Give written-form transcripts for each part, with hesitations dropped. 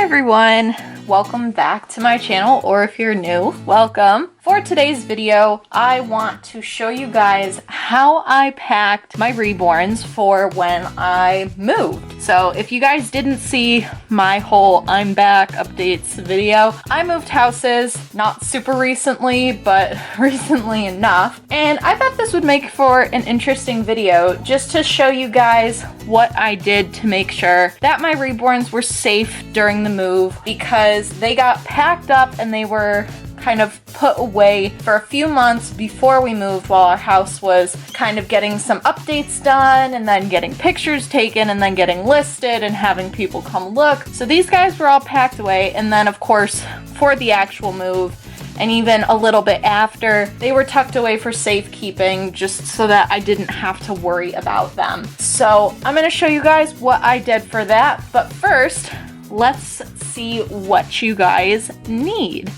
everyone, welcome back to my channel, or if you're new, welcome. For today's video, I want to show you guys how I packed my Reborns for when I moved. So if you guys didn't see my whole I'm back updates video, I moved houses not super recently, but recently enough. And I thought this would make for an interesting video just to show you guys what I did to make sure that my Reborns were safe during the move, because they got packed up and they were kind of put away for a few months before we moved, while our house was kind of getting some updates done and then getting pictures taken and then getting listed and having people come look. So these guys were all packed away, and then of course for the actual move and even a little bit after, they were tucked away for safekeeping just so that I didn't have to worry about them. So I'm going to show you guys what I did for that, but first let's see what you guys need.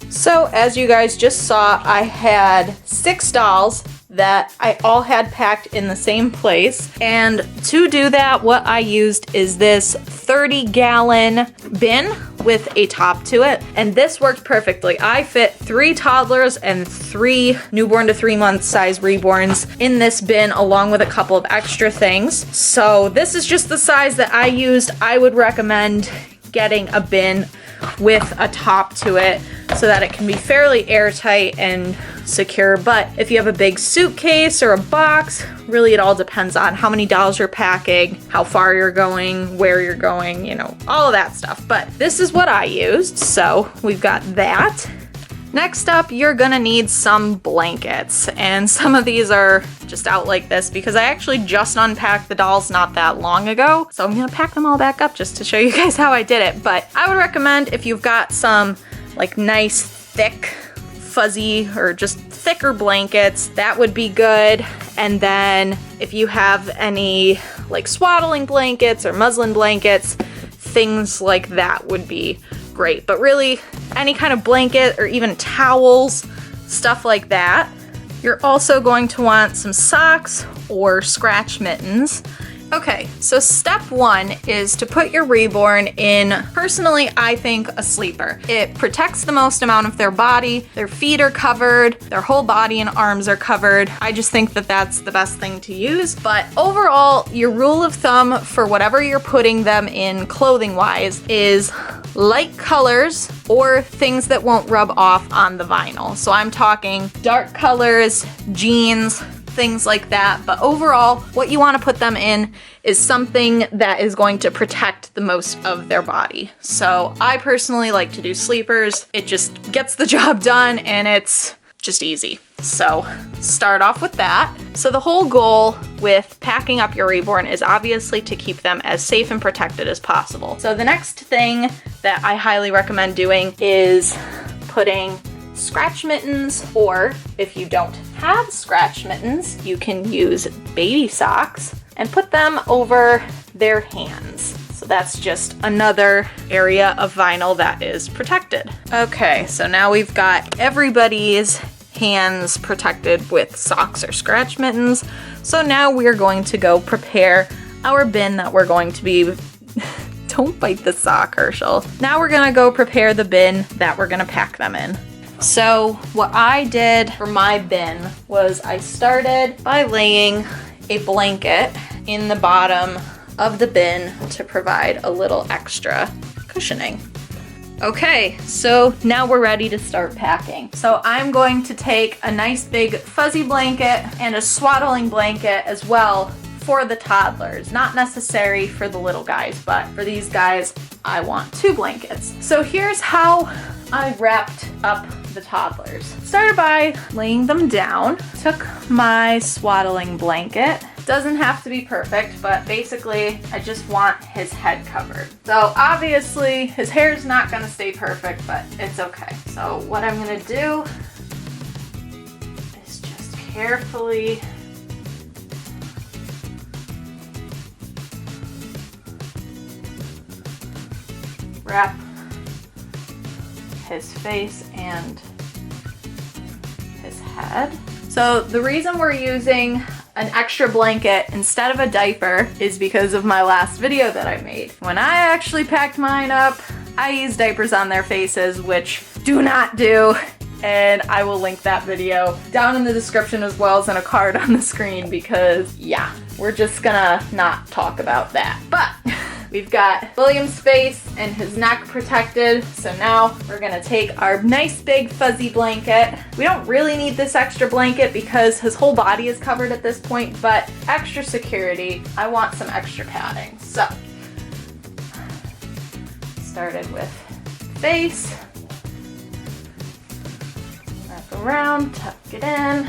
So as you guys just saw, I had 6 dolls that I all had packed in the same place. And to do that, what I used is this 30-gallon bin with a top to it. And this worked perfectly. I fit 3 toddlers and 3 newborn to 3 month size Reborns in this bin, along with a couple of extra things. So this is just the size that I used. I would recommend getting a bin with a top to it so that it can be fairly airtight and secure. But if you have a big suitcase or a box, really it all depends on how many dolls you're packing, how far you're going, where you're going, you know, all of that stuff. But this is what I used, so we've got that. Next up, you're gonna need some blankets, and some of these are just out like this because I actually just unpacked the dolls not that long ago, so I'm gonna pack them all back up just to show you guys how I did it. But I would recommend, if you've got some like nice thick fuzzy or just thicker blankets, that would be good. And then if you have any like swaddling blankets or muslin blankets, things like that would be great. But really, any kind of blanket or even towels, stuff like that. You're also going to want some socks or scratch mittens. Okay, so step 1 is to put your Reborn in, personally, I think, a sleeper. It protects the most amount of their body, their feet are covered, their whole body and arms are covered. I just think that that's the best thing to use. But overall, your rule of thumb for whatever you're putting them in clothing-wise is light colors or things that won't rub off on the vinyl. So I'm talking dark colors, jeans, things like that. But overall, what you want to put them in is something that is going to protect the most of their body. So I personally like to do sleepers. It just gets the job done and it's just easy. So start off with that. So the whole goal with packing up your Reborn is obviously to keep them as safe and protected as possible. So the next thing that I highly recommend doing is putting scratch mittens, or if you don't have scratch mittens, you can use baby socks and put them over their hands. So that's just another area of vinyl that is protected. Okay, so now we've got everybody's hands protected with socks or scratch mittens. So now we're going to go prepare our bin that we're going to be don't bite the sock, Herschel. Now we're gonna go prepare the bin that we're gonna pack them in. So what I did for my bin was I started by laying a blanket in the bottom of the bin to provide a little extra cushioning. Okay, so now we're ready to start packing. So I'm going to take a nice big fuzzy blanket and a swaddling blanket as well for the toddlers. Not necessary for the little guys, but for these guys, I want 2 blankets. So here's how I wrapped up the toddlers. Started by laying them down, took my swaddling blanket. Doesn't have to be perfect, but basically I just want his head covered. So obviously his hair's not gonna stay perfect, but it's okay. So what I'm gonna do is just carefully wrap his face and his head. So the reason we're using an extra blanket instead of a diaper is because of my last video that I made. When I actually packed mine up, I use diapers on their faces, which do not do. And I will link that video down in the description as well as in a card on the screen because yeah, we're just gonna not talk about that. But we've got William's face and his neck protected. So now we're gonna take our nice big fuzzy blanket. We don't really need this extra blanket because his whole body is covered at this point, but extra security, I want some extra padding. So started with face. Around, tuck it in,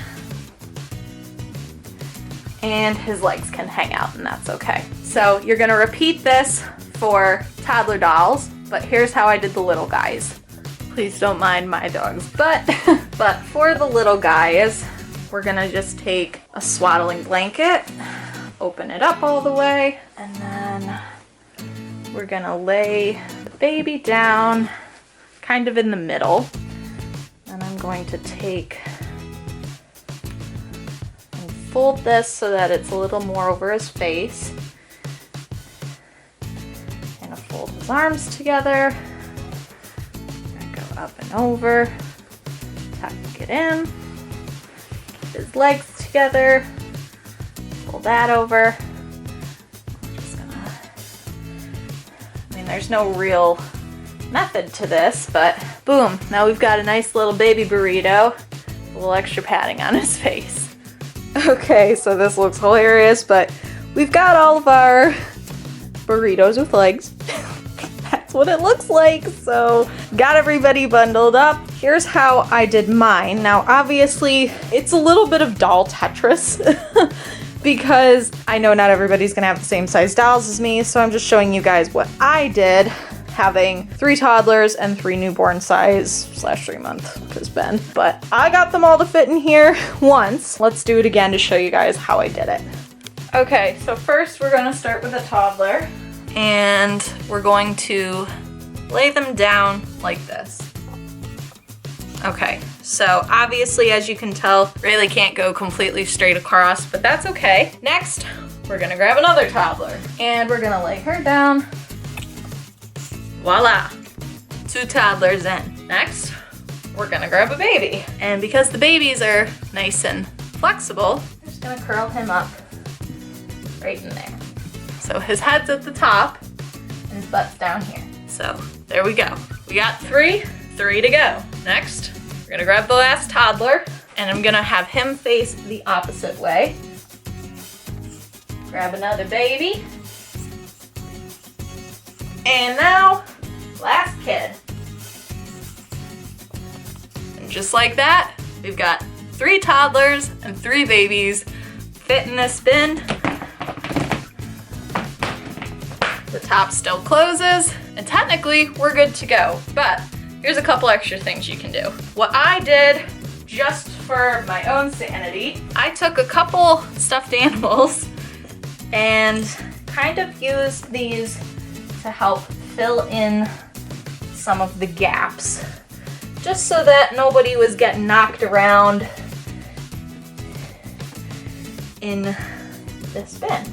and his legs can hang out, and that's okay. So you're gonna repeat this for toddler dolls, but here's how I did the little guys. Please don't mind my dog's butt. But for the little guys, we're gonna just take a swaddling blanket, open it up all the way, and then we're gonna lay the baby down kind of in the middle. And I'm going to take and fold this so that it's a little more over his face. And I'll fold his arms together. And go up and over. Tuck it in. Keep his legs together. Fold that over. I'm just gonna, I mean, there's no real method to this, but boom, now we've got a nice little baby burrito, a little extra padding on his face. Okay, so this looks hilarious, but we've got all of our burritos with legs. That's what it looks like. So got everybody bundled up. Here's how I did mine. Now obviously it's a little bit of doll Tetris because I know not everybody's gonna have the same size dolls as me, so I'm just showing you guys what I did, having 3 toddlers and 3 newborn size / 3-month because Ben. But I got them all to fit in here once. Let's do it again to show you guys how I did it. Okay, so first we're gonna start with a toddler and we're going to lay them down like this. Okay, so obviously as you can tell, really can't go completely straight across, but that's okay. Next, we're gonna grab another toddler and we're gonna lay her down. Voila, 2 toddlers in. Next, we're gonna grab a baby. And because the babies are nice and flexible, I'm just gonna curl him up right in there. So his head's at the top and his butt's down here. So there we go. We got 3 to go. Next, we're gonna grab the last toddler and I'm gonna have him face the opposite way. Grab another baby. And now, last kid. And just like that, we've got 3 toddlers and 3 babies fit in this bin. The top still closes, and technically we're good to go. But here's a couple extra things you can do. What I did, just for my own sanity, I took a couple stuffed animals and kind of used these to help fill in some of the gaps, just so that nobody was getting knocked around in this bin.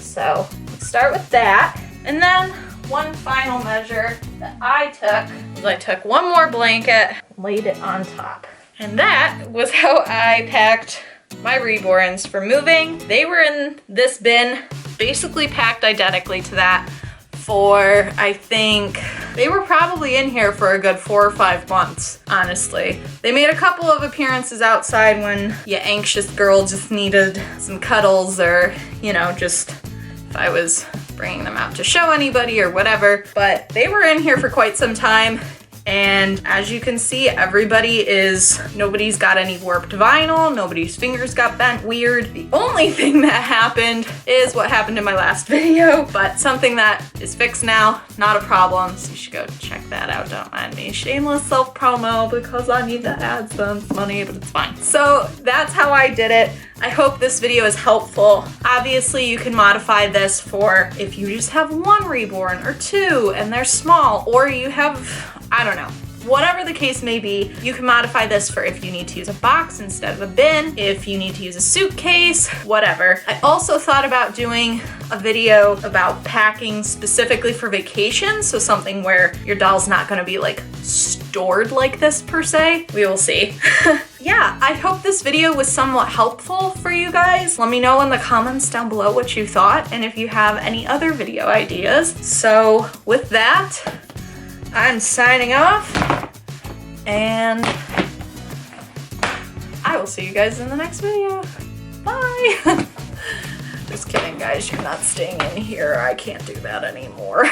So let's start with that. And then one final measure that I took was I took one more blanket, laid it on top. And that was how I packed my Reborns for moving. They were in this bin, basically packed identically to that for, I think, they were probably in here for a good 4 or 5 months, honestly. They made a couple of appearances outside when your anxious girl just needed some cuddles or, you know, just if I was bringing them out to show anybody or whatever. But they were in here for quite some time. And as you can see, nobody's got any warped vinyl, nobody's fingers got bent weird. The only thing that happened is what happened in my last video, but something that is fixed now, not a problem. So you should go check that out, don't mind me. Shameless self-promo because I need the AdSense money, but it's fine. So that's how I did it. I hope this video is helpful. Obviously you can modify this for if you just have 1 Reborn or 2 and they're small, or you have, I don't know, whatever the case may be. You can modify this for if you need to use a box instead of a bin, if you need to use a suitcase, whatever. I also thought about doing a video about packing specifically for vacation, so something where your doll's not gonna be like stored like this per se. We will see. Yeah, I hope this video was somewhat helpful for you guys. Let me know in the comments down below what you thought and if you have any other video ideas. So with that, I'm signing off and I will see you guys in the next video. Bye. Just kidding, guys. You're not staying in here. I can't do that anymore.